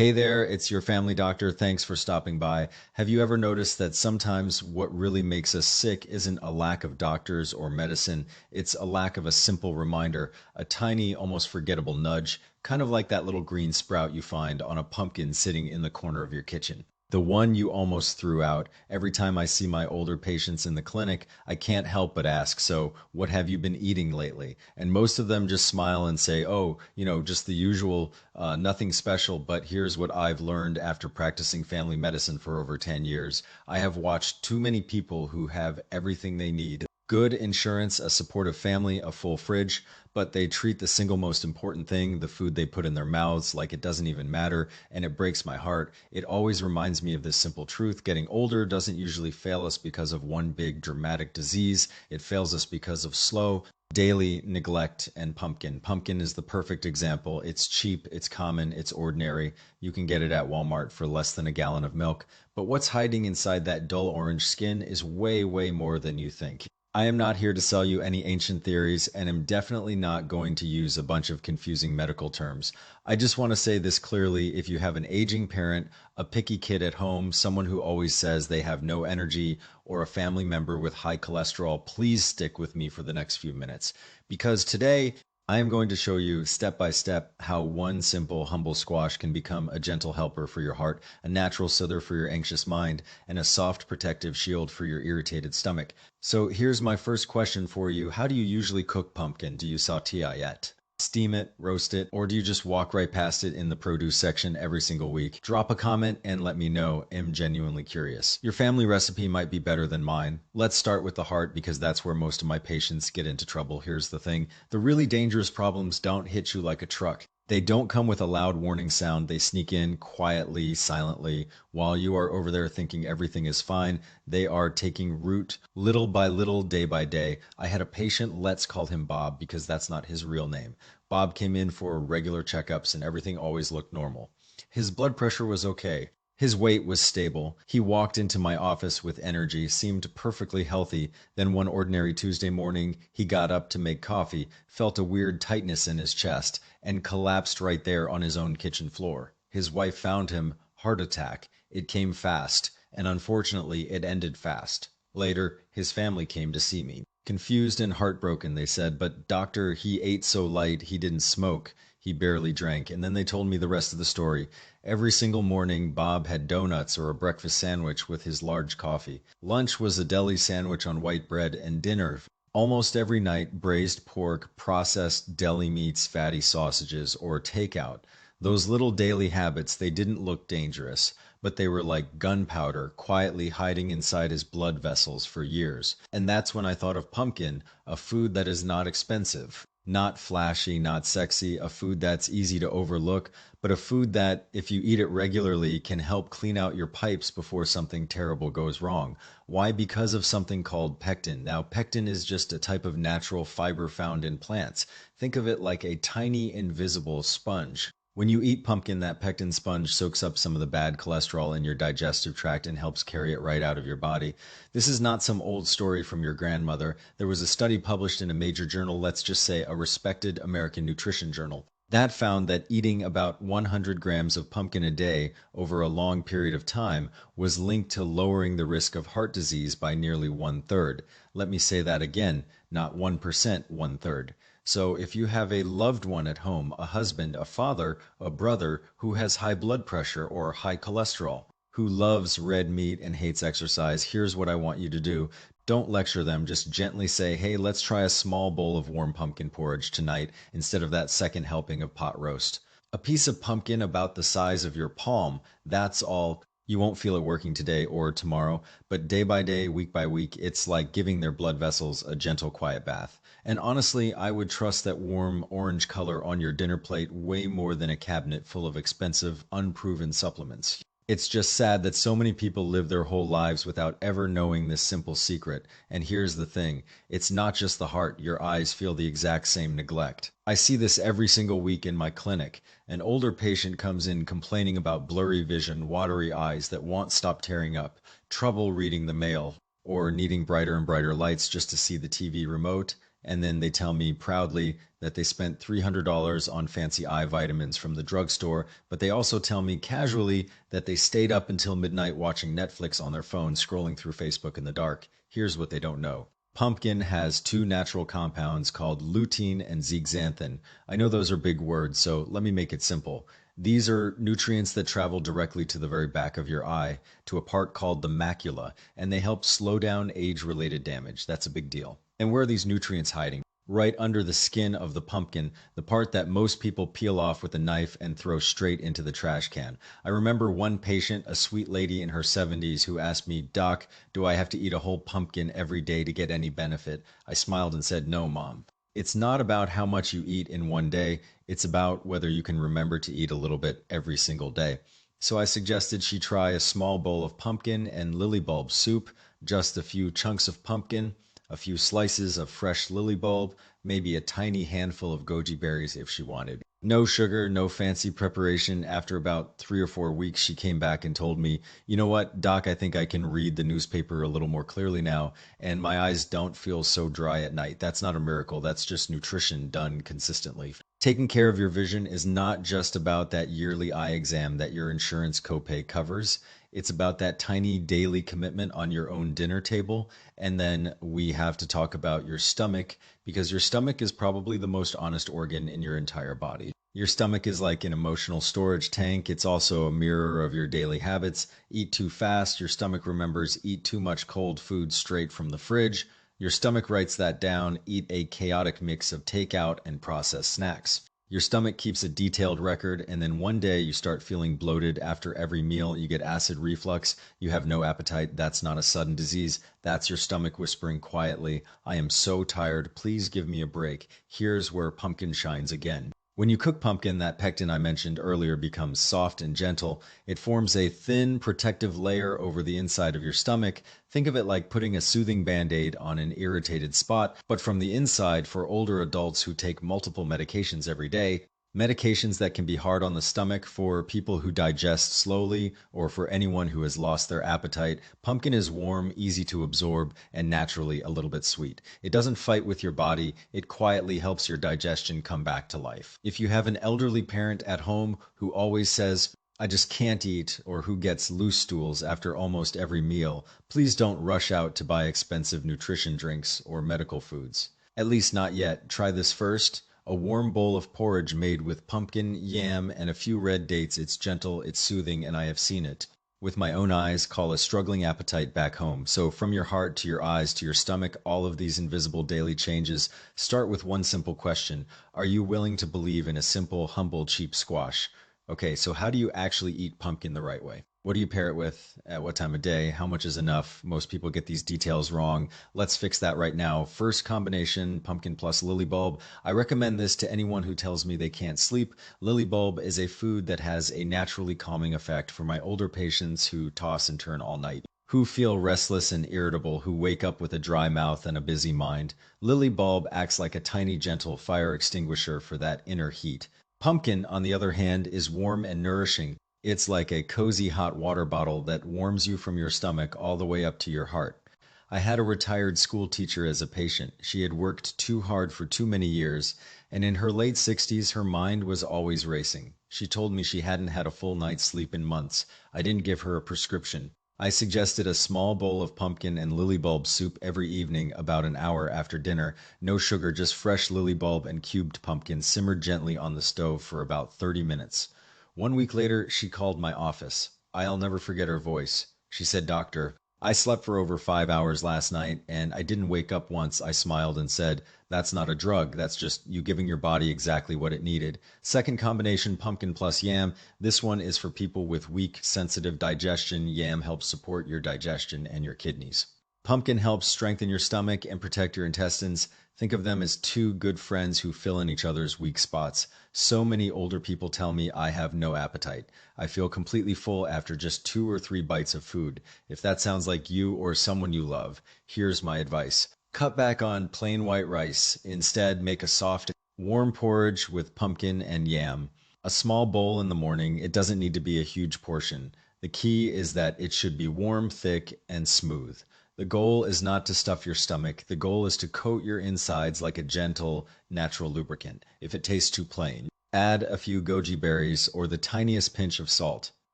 Hey there, it's your family doctor. Thanks for stopping by. Have you ever noticed that sometimes what really makes us sick isn't a lack of doctors or medicine? It's a lack of a simple reminder, a tiny, almost forgettable nudge, kind of like that little green sprout you find on a pumpkin sitting in the corner of your kitchen. The one you almost threw out. Every time I see my older patients in the clinic, I can't help but ask, so what have you been eating lately? And most of them just smile and say, oh, just the usual, nothing special, but here's what I've learned after practicing family medicine for over 10 years. I have watched too many people who have everything they need. Good insurance, a supportive family, a full fridge, but they treat the single most important thing, the food they put in their mouths, like it doesn't even matter, and it breaks my heart. It always reminds me of this simple truth. Getting older doesn't usually fail us because of one big dramatic disease. It fails us because of slow, daily neglect. And pumpkin is the perfect example. It's cheap, it's common, it's ordinary. You can get it at Walmart for less than a gallon of milk, but what's hiding inside that dull orange skin is way more than you think. I am not here to sell you any ancient theories, and am definitely not going to use a bunch of confusing medical terms. I just want to say this clearly. If you have an aging parent, a picky kid at home, someone who always says they have no energy, or a family member with high cholesterol, please stick with me for the next few minutes. Because today, I am going to show you step by step how one simple, humble squash can become a gentle helper for your heart, a natural soother for your anxious mind, and a soft protective shield for your irritated stomach. So here's my first question for you. How do you usually cook pumpkin? Do you saute it? Steam it, roast it, or do you just walk right past it in the produce section every single week? Drop a comment and let me know. I'm genuinely curious. Your family recipe might be better than mine. Let's start with the heart because that's where most of my patients get into trouble. Here's the thing. The really dangerous problems don't hit you like a truck. They don't come with a loud warning sound. They sneak in quietly, silently. While you are over there thinking everything is fine, they are taking root little by little, day by day. I had a patient, let's call him Bob because that's not his real name. Bob came in for regular checkups and everything always looked normal. His blood pressure was okay. His weight was stable. He walked into my office with energy, seemed perfectly healthy. Then one ordinary Tuesday morning, he got up to make coffee, felt a weird tightness in his chest, and collapsed right there on his own kitchen floor. His wife found him, heart attack. It came fast, and unfortunately, it ended fast. Later, his family came to see me. Confused and heartbroken, they said, but doctor, he ate so light, he didn't smoke. He barely drank. And then they told me the rest of the story. Every single morning, Bob had donuts or a breakfast sandwich with his large coffee. Lunch was a deli sandwich on white bread, and dinner, almost every night, braised pork, processed deli meats, fatty sausages, or takeout. Those little daily habits, they didn't look dangerous, but they were like gunpowder quietly hiding inside his blood vessels for years. And that's when I thought of pumpkin, a food that is not expensive, not flashy, not sexy, a food that's easy to overlook, but a food that, if you eat it regularly, can help clean out your pipes before something terrible goes wrong. Why? Because of something called pectin. Now, pectin is just a type of natural fiber found in plants. Think of it like a tiny, invisible sponge. When you eat pumpkin, that pectin sponge soaks up some of the bad cholesterol in your digestive tract and helps carry it right out of your body. This is not some old story from your grandmother. There was a study published in a major journal, let's just say a respected American nutrition journal, that found that eating about 100 grams of pumpkin a day over a long period of time was linked to lowering the risk of heart disease by nearly 1/3. Let me say that again, not 1%, 1/3. So if you have a loved one at home, a husband, a father, a brother who has high blood pressure or high cholesterol, who loves red meat and hates exercise, here's what I want you to do. Don't lecture them. Just gently say, hey, let's try a small bowl of warm pumpkin porridge tonight instead of that second helping of pot roast. A piece of pumpkin about the size of your palm, that's all. You won't feel it working today or tomorrow, but day by day, week by week, it's like giving their blood vessels a gentle, quiet bath. And honestly, I would trust that warm orange color on your dinner plate way more than a cabinet full of expensive, unproven supplements. It's just sad that so many people live their whole lives without ever knowing this simple secret. And here's the thing, it's not just the heart, your eyes feel the exact same neglect. I see this every single week in my clinic. An older patient comes in complaining about blurry vision, watery eyes that won't stop tearing up, trouble reading the mail, or needing brighter and brighter lights just to see the TV remote. and then they tell me proudly that they spent $300 on fancy eye vitamins from the drugstore, but they also tell me casually that they stayed up until midnight watching Netflix on their phone, scrolling through Facebook in the dark. Here's what they don't know. Pumpkin has two natural compounds called lutein and zeaxanthin. I know those are big words, so let me make it simple. These are nutrients that travel directly to the very back of your eye, to a part called the macula, and they help slow down age-related damage. That's a big deal. And where are these nutrients hiding? Right under the skin of the pumpkin, the part that most people peel off with a knife and throw straight into the trash can. I remember one patient, a sweet lady in her 70s, who asked me, "Doc, do I have to eat a whole pumpkin every day to get any benefit?" I smiled and said, "No, Mom. It's not about how much you eat in one day, it's about whether you can remember to eat a little bit every single day." So I suggested she try a small bowl of pumpkin and lily bulb soup, just a few chunks of pumpkin, a few slices of fresh lily bulb, maybe a tiny handful of goji berries if she wanted. No sugar, no fancy preparation. After about 3 or 4 weeks, she came back and told me, "You know what, Doc, I think I can read the newspaper a little more clearly now, and my eyes don't feel so dry at night." That's not a miracle, that's just nutrition done consistently. Taking care of your vision is not just about that yearly eye exam that your insurance copay covers. It's about that tiny daily commitment on your own dinner table. And then we have to talk about your stomach, because your stomach is probably the most honest organ in your entire body. Your stomach is like an emotional storage tank. It's also a mirror of your daily habits. Eat too fast, your stomach remembers. Eat too much cold food straight from the fridge, your stomach writes that down. Eat a chaotic mix of takeout and processed snacks. Your stomach keeps a detailed record, and then one day you start feeling bloated after every meal. You get acid reflux. You have no appetite. That's not a sudden disease. That's your stomach whispering quietly, "I am so tired. Please give me a break." Here's where pumpkin shines again. When you cook pumpkin, that pectin I mentioned earlier becomes soft and gentle. It forms a thin, protective layer over the inside of your stomach. Think of it like putting a soothing band-aid on an irritated spot, but from the inside. For older adults who take multiple medications every day, medications that can be hard on the stomach, for people who digest slowly, or for anyone who has lost their appetite, pumpkin is warm, easy to absorb, and naturally a little bit sweet. It doesn't fight with your body, it quietly helps your digestion come back to life. If you have an elderly parent at home who always says, "I just can't eat," or who gets loose stools after almost every meal, please don't rush out to buy expensive nutrition drinks or medical foods. At least not yet. Try this first. A warm bowl of porridge made with pumpkin, yam, and a few red dates. It's gentle, it's soothing, and I have seen it with my own eyes call a struggling appetite back home. So from your heart to your eyes to your stomach, all of these invisible daily changes start with one simple question. Are you willing to believe in a simple, humble, cheap squash? Okay, so how do you actually eat pumpkin the right way? What do you pair it with? At what time of day? How much is enough? Most people get these details wrong. Let's fix that right now. First combination, pumpkin plus lily bulb. I recommend this to anyone who tells me they can't sleep. Lily bulb is a food that has a naturally calming effect for my older patients who toss and turn all night, who feel restless and irritable, who wake up with a dry mouth and a busy mind. Lily bulb acts like a tiny, gentle fire extinguisher for that inner heat. Pumpkin, on the other hand, is warm and nourishing. It's like a cozy hot water bottle that warms you from your stomach all the way up to your heart. I had a retired school teacher as a patient. She had worked too hard for too many years, and in her late 60s, her mind was always racing. She told me she hadn't had a full night's sleep in months. I didn't give her a prescription. I suggested a small bowl of pumpkin and lily bulb soup every evening about an hour after dinner. No sugar, just fresh lily bulb and cubed pumpkin simmered gently on the stove for about 30 minutes. 1 week later, she called my office. I'll never forget her voice. She said, "Doctor, I slept for over 5 hours last night, and I didn't wake up once." I smiled and said, "That's not a drug. That's just you giving your body exactly what it needed." Second combination, pumpkin plus yam. This one is for people with weak, sensitive digestion. Yam helps support your digestion and your kidneys. Pumpkin helps strengthen your stomach and protect your intestines. Think of them as two good friends who fill in each other's weak spots. So many older people tell me, "I have no appetite. I feel completely full after just 2 or 3 bites of food." If that sounds like you or someone you love, here's my advice. Cut back on plain white rice. Instead, make a soft, warm porridge with pumpkin and yam. A small bowl in the morning. It doesn't need to be a huge portion. The key is that it should be warm, thick, and smooth. The goal is not to stuff your stomach. The goal is to coat your insides like a gentle, natural lubricant. If it tastes too plain, add a few goji berries or the tiniest pinch of salt.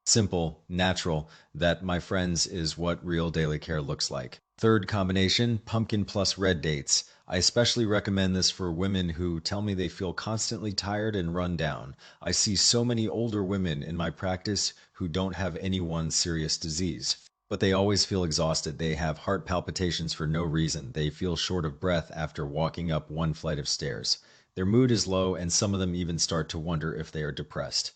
Simple, natural, that, my friends, is what real daily care looks like. Third combination, pumpkin plus red dates. I especially recommend this for women who tell me they feel constantly tired and run down. I see so many older women in my practice who don't have any one serious disease, but they always feel exhausted. They have heart palpitations for no reason. They feel short of breath after walking up one flight of stairs. Their mood is low, and some of them even start to wonder if they are depressed.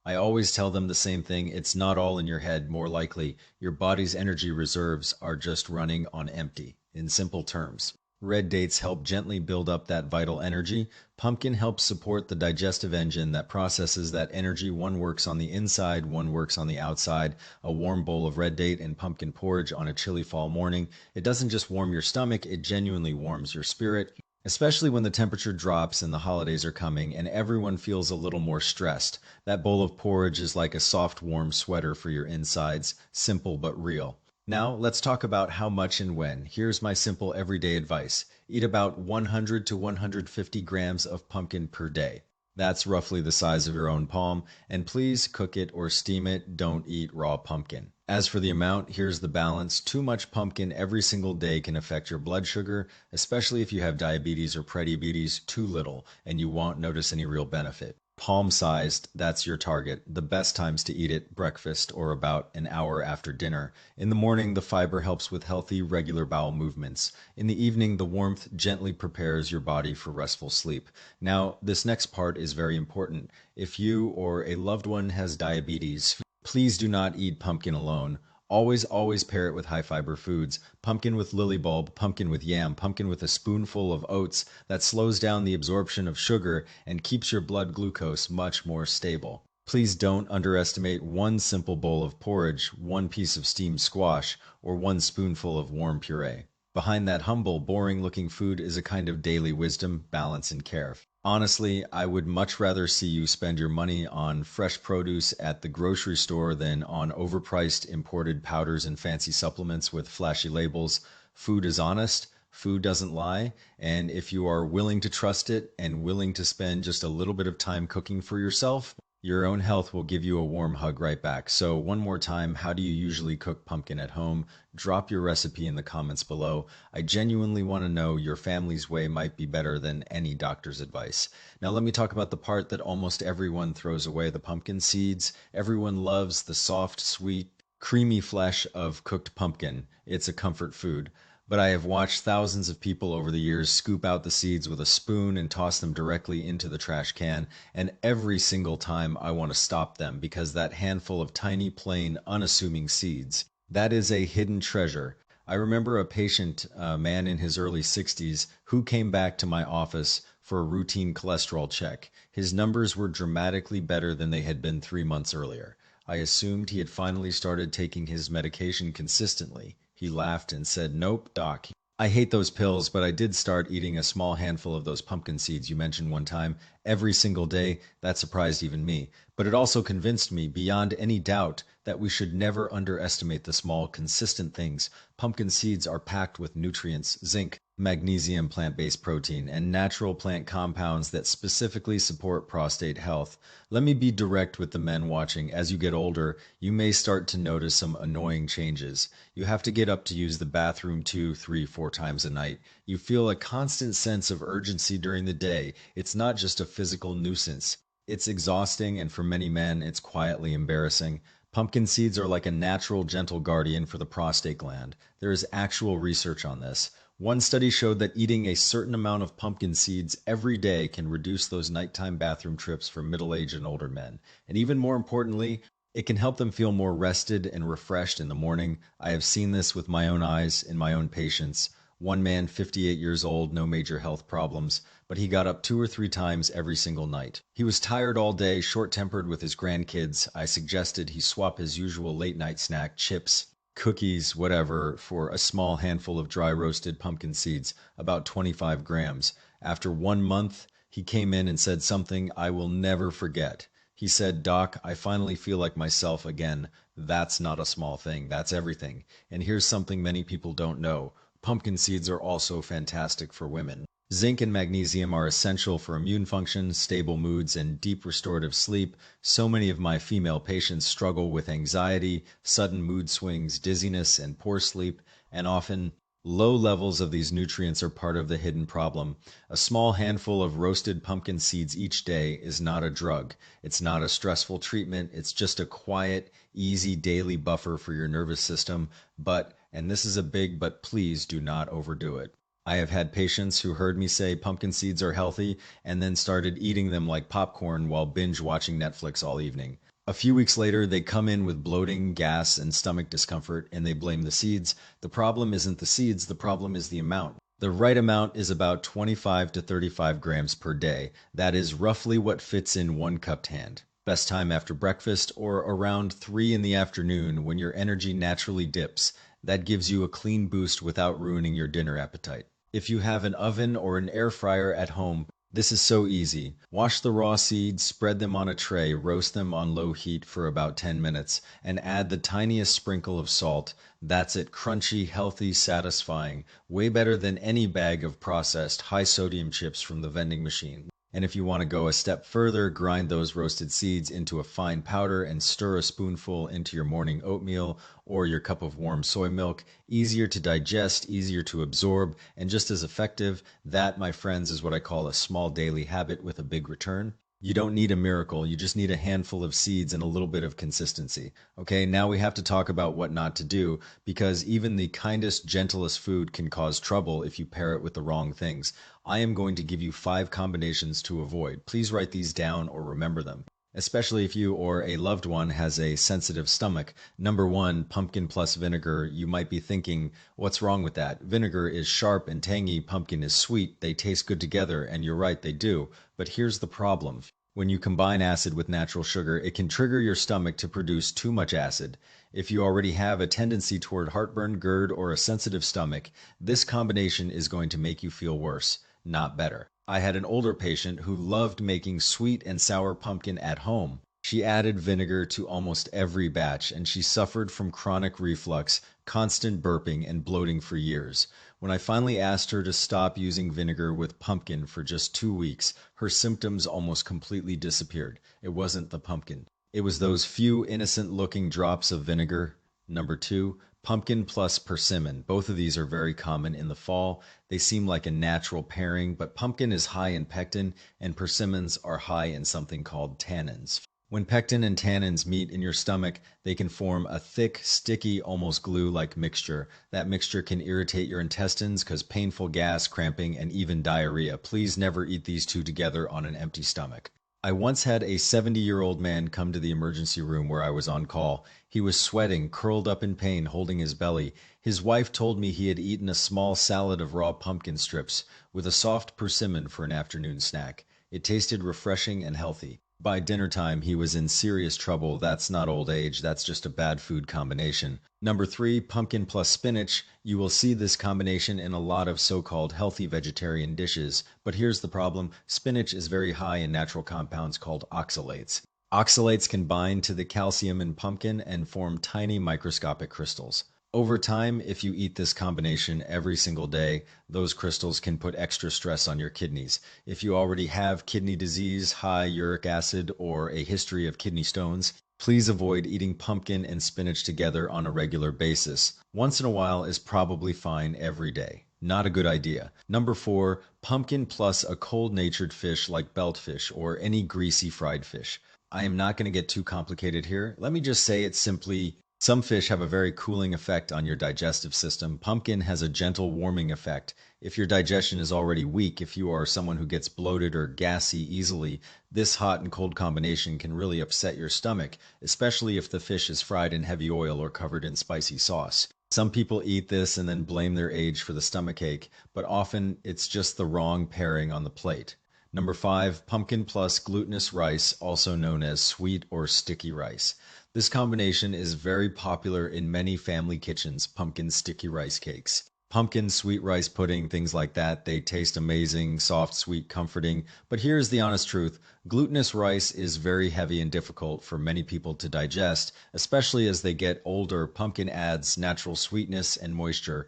I always tell them the same thing. It's not all in your head. More likely, your body's energy reserves are just running on empty. In simple terms, red dates help gently build up that vital energy. Pumpkin helps support the digestive engine that processes that energy. One works on the inside, one works on the outside. A warm bowl of red date and pumpkin porridge on a chilly fall morning. It doesn't just warm your stomach, it genuinely warms your spirit, especially when the temperature drops and the holidays are coming and everyone feels a little more stressed. That bowl of porridge is like a soft, warm sweater for your insides. Simple but real. Now, let's talk about how much and when. Here's my simple everyday advice. Eat about 100 to 150 grams of pumpkin per day. That's roughly the size of your own palm, and please cook it or steam it. Don't eat raw pumpkin. As for the amount, here's the balance. Too much pumpkin every single day can affect your blood sugar, especially if you have diabetes or prediabetes. Too little, and you won't notice any real benefit. Palm-sized, that's your target. The best times to eat it, breakfast or about an hour after dinner. In the morning, the fiber helps with healthy, regular bowel movements. In the evening, the warmth gently prepares your body for restful sleep. Now, this next part is very important. If you or a loved one has diabetes, please do not eat pumpkin alone. Always pair it with high fiber foods. Pumpkin with lily bulb, pumpkin with yam, pumpkin with a spoonful of oats. That slows down the absorption of sugar and keeps your blood glucose much more stable. Please don't underestimate one simple bowl of porridge, one piece of steamed squash, or one spoonful of warm puree. Behind that humble, boring-looking food is a kind of daily wisdom, balance, and care. Honestly, I would much rather see you spend your money on fresh produce at the grocery store than on overpriced imported powders and fancy supplements with flashy labels. Food is honest, food doesn't lie, and if you are willing to trust it and willing to spend just a little bit of time cooking for yourself, your own health will give you a warm hug right back. So one more time, how do you usually cook pumpkin at home? Drop your recipe in the comments below. I genuinely want to know. Your family's way might be better than any doctor's advice. Now let me talk about the part that almost everyone throws away, the pumpkin seeds. Everyone loves the soft, sweet, creamy flesh of cooked pumpkin. It's a comfort food. But I have watched thousands of people over the years scoop out the seeds with a spoon and toss them directly into the trash can, and every single time I want to stop them because that handful of tiny, plain, unassuming seeds, that is a hidden treasure. I remember a patient, a man in his early 60s, who came back to my office for a routine cholesterol check. His numbers were dramatically better than they had been 3 months earlier. I assumed he had finally started taking his medication consistently. He laughed and said, "Nope, doc. I hate those pills, but I did start eating a small handful of those pumpkin seeds you mentioned one time every single day." That surprised even me. But it also convinced me beyond any doubt that we should never underestimate the small, consistent things. Pumpkin seeds are packed with nutrients, zinc, magnesium, plant-based protein, and natural plant compounds that specifically support prostate health. Let me be direct with the men watching. As you get older, you may start to notice some annoying changes. You have to get up to use the bathroom 2, 3, 4 times a night. You feel a constant sense of urgency during the day. It's not just a physical nuisance. It's exhausting, and for many men, it's quietly embarrassing. Pumpkin seeds are like a natural, gentle guardian for the prostate gland. There is actual research on this. One study showed that eating a certain amount of pumpkin seeds every day can reduce those nighttime bathroom trips for middle-aged and older men. And even more importantly, it can help them feel more rested and refreshed in the morning. I have seen this with my own eyes in my own patients. One man, 58 years old, no major health problems, but he got up 2 or 3 times every single night. He was tired all day, short-tempered with his grandkids. I suggested he swap his usual late-night snack, chips, cookies, whatever, for a small handful of dry roasted pumpkin seeds, about 25 grams. After 1 month, he came in and said something I will never forget. He said, "Doc, I finally feel like myself again. That's not a small thing. That's everything. And here's something many people don't know. Pumpkin seeds are also fantastic for women. Zinc and magnesium are essential for immune function, stable moods, and deep restorative sleep. So many of my female patients struggle with anxiety, sudden mood swings, dizziness, and poor sleep, and often low levels of these nutrients are part of the hidden problem. A small handful of roasted pumpkin seeds each day is not a drug. It's not a stressful treatment. It's just a quiet, easy daily buffer for your nervous system. But, and this is a big but, please do not overdo it. I have had patients who heard me say pumpkin seeds are healthy and then started eating them like popcorn while binge watching Netflix all evening. A few weeks later, they come in with bloating, gas, and stomach discomfort, and they blame the seeds. The problem isn't the seeds, the problem is the amount. The right amount is about 25 to 35 grams per day. That is roughly what fits in one cupped hand. Best time after breakfast or around 3 in the afternoon when your energy naturally dips. That gives you a clean boost without ruining your dinner appetite. If you have an oven or an air fryer at home, this is so easy. Wash the raw seeds, spread them on a tray, roast them on low heat for about 10 minutes, and add the tiniest sprinkle of salt. That's it. Crunchy, healthy, satisfying. Way better than any bag of processed, high sodium chips from the vending machine. And if you want to go a step further, grind those roasted seeds into a fine powder and stir a spoonful into your morning oatmeal or your cup of warm soy milk. Easier to digest, easier to absorb, and just as effective. That, my friends, is what I call a small daily habit with a big return. You don't need a miracle. You just need a handful of seeds and a little bit of consistency. Okay, now we have to talk about what not to do because even the kindest, gentlest food can cause trouble if you pair it with the wrong things. I am going to give you 5 combinations to avoid. Please write these down or remember them, especially if you or a loved one has a sensitive stomach. Number 1, pumpkin plus vinegar. You might be thinking, what's wrong with that? Vinegar is sharp and tangy, pumpkin is sweet. They taste good together, and you're right, they do. But here's the problem. When you combine acid with natural sugar, it can trigger your stomach to produce too much acid. If you already have a tendency toward heartburn, GERD, or a sensitive stomach, this combination is going to make you feel worse, not better. I had an older patient who loved making sweet and sour pumpkin at home. She added vinegar to almost every batch, and she suffered from chronic reflux, constant burping, and bloating for years. When I finally asked her to stop using vinegar with pumpkin for just 2 weeks, her symptoms almost completely disappeared. It wasn't the pumpkin. It was those few innocent-looking drops of vinegar. Number 2, pumpkin plus persimmon. Both of these are very common in the fall. They seem like a natural pairing, but pumpkin is high in pectin and persimmons are high in something called tannins. When pectin and tannins meet in your stomach, they can form a thick, sticky, almost glue-like mixture. That mixture can irritate your intestines, cause painful gas, cramping, and even diarrhea. Please never eat these two together on an empty stomach. I once had a 70-year-old man come to the emergency room where I was on call. He was sweating, curled up in pain, holding his belly. His wife told me he had eaten a small salad of raw pumpkin strips with a soft persimmon for an afternoon snack. It tasted refreshing and healthy. By dinner time, he was in serious trouble. That's not old age, that's just a bad food combination. Number 3, pumpkin plus spinach. You will see this combination in a lot of so-called healthy vegetarian dishes. But here's the problem. Spinach is very high in natural compounds called oxalates. Oxalates can bind to the calcium in pumpkin and form tiny microscopic crystals. Over time, if you eat this combination every single day, those crystals can put extra stress on your kidneys. If you already have kidney disease, high uric acid, or a history of kidney stones, please avoid eating pumpkin and spinach together on a regular basis. Once in a while is probably fine every day. Not a good idea. Number 4, pumpkin plus a cold-natured fish like beltfish or any greasy fried fish. I am not going to get too complicated here. Let me just say it simply. Some fish have a very cooling effect on your digestive system. Pumpkin has a gentle warming effect. If your digestion is already weak, if you are someone who gets bloated or gassy easily, this hot and cold combination can really upset your stomach, especially if the fish is fried in heavy oil or covered in spicy sauce. Some people eat this and then blame their age for the stomachache, but often it's just the wrong pairing on the plate. Number 5, pumpkin plus glutinous rice, also known as sweet or sticky rice. This combination is very popular in many family kitchens, pumpkin sticky rice cakes. Pumpkin, sweet rice pudding, things like that. They taste amazing, soft, sweet, comforting. But here's the honest truth. Glutinous rice is very heavy and difficult for many people to digest, especially as they get older. Pumpkin adds natural sweetness and moisture,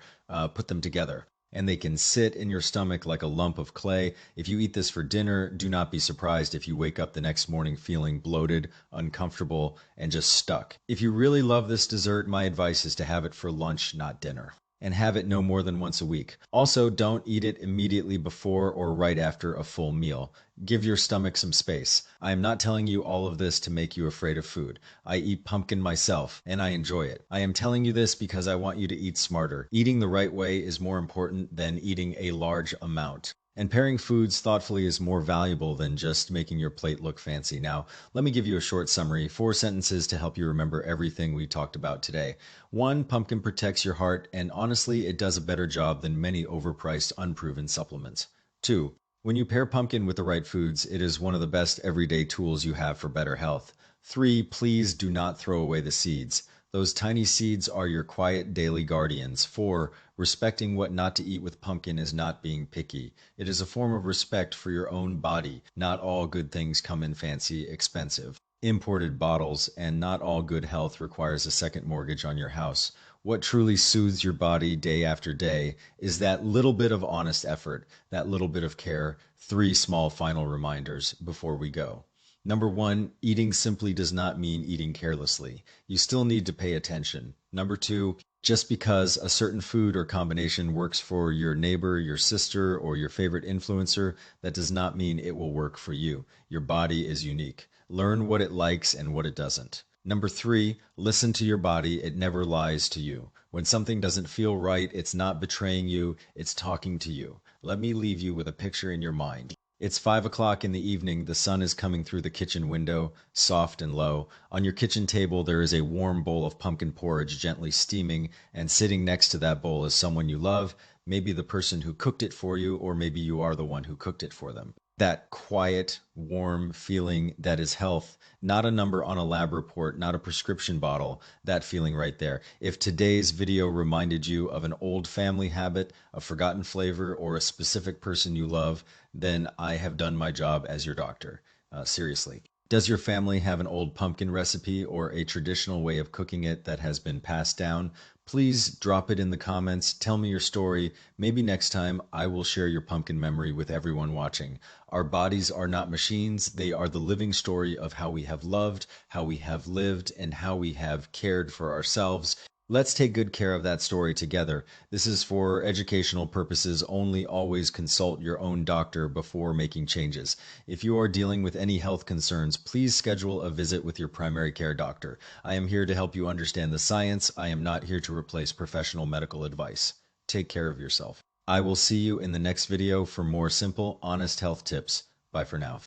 put them together, and they can sit in your stomach like a lump of clay. If you eat this for dinner, do not be surprised if you wake up the next morning feeling bloated, uncomfortable, and just stuck. If you really love this dessert, my advice is to have it for lunch, not dinner, and have it no more than once a week. Also, don't eat it immediately before or right after a full meal. Give your stomach some space. I am not telling you all of this to make you afraid of food. I eat pumpkin myself, and I enjoy it. I am telling you this because I want you to eat smarter. Eating the right way is more important than eating a large amount. And pairing foods thoughtfully is more valuable than just making your plate look fancy. Now, let me give you a short summary, 4 sentences to help you remember everything we talked about today. 1, pumpkin protects your heart, and honestly, it does a better job than many overpriced, unproven supplements. 2, when you pair pumpkin with the right foods, it is one of the best everyday tools you have for better health. 3, please do not throw away the seeds. Those tiny seeds are your quiet daily guardians. 4, respecting what not to eat with pumpkin is not being picky. It is a form of respect for your own body. Not all good things come in fancy, expensive, imported bottles, and not all good health requires a second mortgage on your house. What truly soothes your body day after day is that little bit of honest effort, that little bit of care. 3 small final reminders before we go. Number 1, eating simply does not mean eating carelessly. You still need to pay attention. Number 2, just because a certain food or combination works for your neighbor, your sister, or your favorite influencer, that does not mean it will work for you. Your body is unique. Learn what it likes and what it doesn't. Number 3, listen to your body. It never lies to you. When something doesn't feel right, it's not betraying you, it's talking to you. Let me leave you with a picture in your mind. It's 5 o'clock in the evening. The sun is coming through the kitchen window, soft and low. On your kitchen table, there is a warm bowl of pumpkin porridge gently steaming, and sitting next to that bowl is someone you love, maybe the person who cooked it for you, or maybe you are the one who cooked it for them. That quiet, warm feeling, that is health, not a number on a lab report, not a prescription bottle, that feeling right there. If today's video reminded you of an old family habit, a forgotten flavor, or a specific person you love, then I have done my job as your doctor. Seriously. Does your family have an old pumpkin recipe or a traditional way of cooking it that has been passed down? Please drop it in the comments. Tell me your story. Maybe next time I will share your pumpkin memory with everyone watching. Our bodies are not machines. They are the living story of how we have loved, how we have lived, and how we have cared for ourselves. Let's take good care of that story together. This is for educational purposes only. Always consult your own doctor before making changes. If you are dealing with any health concerns, please schedule a visit with your primary care doctor. I am here to help you understand the science. I am not here to replace professional medical advice. Take care of yourself. I will see you in the next video for more simple, honest health tips. Bye for now.